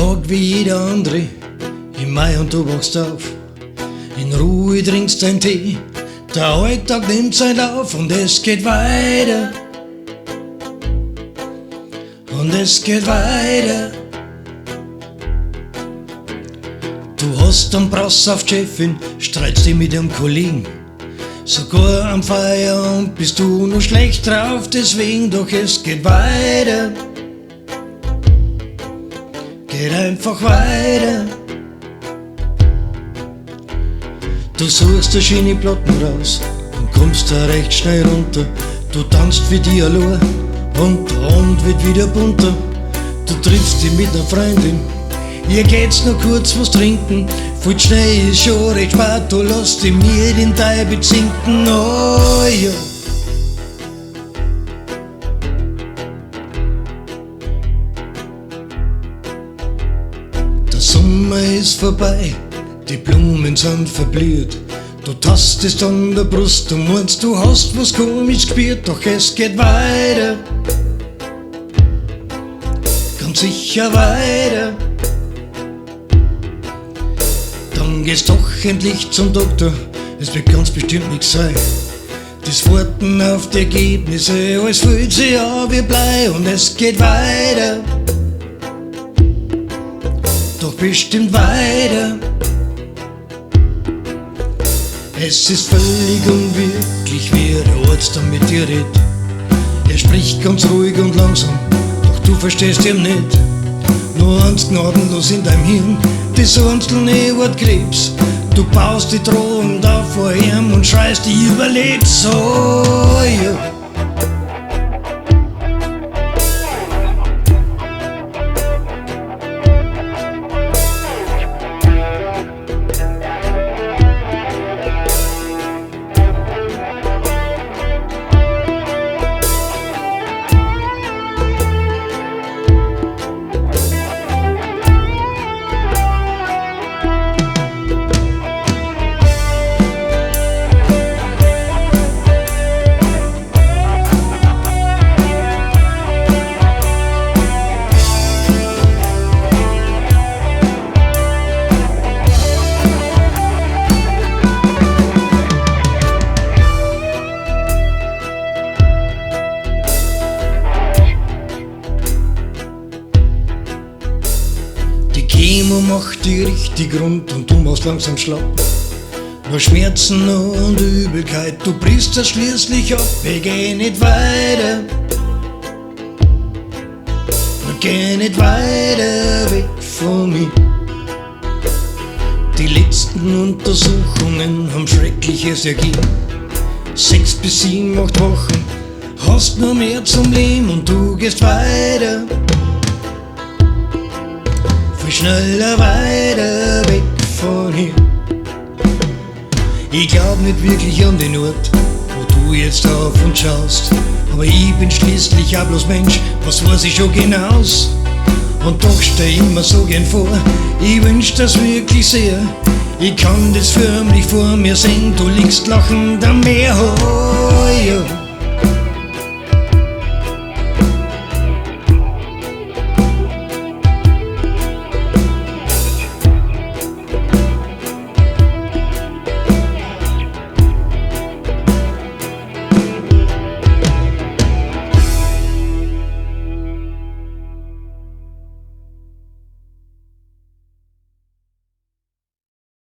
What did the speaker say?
Tag wie jeder andere, im Mai und du wachst auf. In Ruhe trinkst dein Tee, der Alltag nimmt seinen Lauf und es geht weiter. Und es geht weiter. Du hast einen Brass auf die Chefin, streitst dich mit ihrem Kollegen. Sogar am Feierabend bist du noch schlecht drauf, deswegen, doch es geht weiter. Geht einfach weiter. Du suchst eine schöne Platten raus und kommst da recht schnell runter. Du tanzt wie die allein und der Abend wird wieder bunter. Du triffst dich mit einer Freundin, ihr geht's noch kurz was trinken. Voll schnell ist schon recht spät, du lässt dich mir den Teil bezinken. Oh ja. Der Sommer ist vorbei, die Blumen sind verblüht. Du tastest an der Brust, du meinst, du hast was komisch gespürt, doch es geht weiter. Ganz sicher weiter. Dann gehst doch endlich zum Doktor, es wird ganz bestimmt nichts sein. Das Warten auf die Ergebnisse, alles fühlt sich an wie Blei und es geht weiter. Doch bestimmt weiter. Es ist völlig unwirklich, wie der Arzt dann mit dir redet. Er spricht ganz ruhig und langsam, doch du verstehst ihn nicht. Nur eins gnadenlos in deinem Hirn, das einzelne Wort Krebs. Du baust die drohend auf vor ihm und schreist, ich überlebe so, ja. Chemo macht die richtig rund und du machst langsam schlapp. Nur Schmerzen und Übelkeit, du brichst das schließlich ab. Ich geh nicht weiter, geh nicht weiter weg von mir. Die letzten Untersuchungen haben Schreckliches ergeben. 6 bis 7, 8 Wochen, hast nur mehr zum Leben und du gehst weiter. Schneller weiter weg von hier. Ich glaub nicht wirklich an den Ort, wo du jetzt auf und schaust. Aber ich bin schließlich auch bloß Mensch, was weiß ich schon hinaus. Und doch steh ich mir so gern vor, ich wünsch das wirklich sehr. Ich kann das förmlich vor mir sehen, du liegst lachend am Meer, oh ja.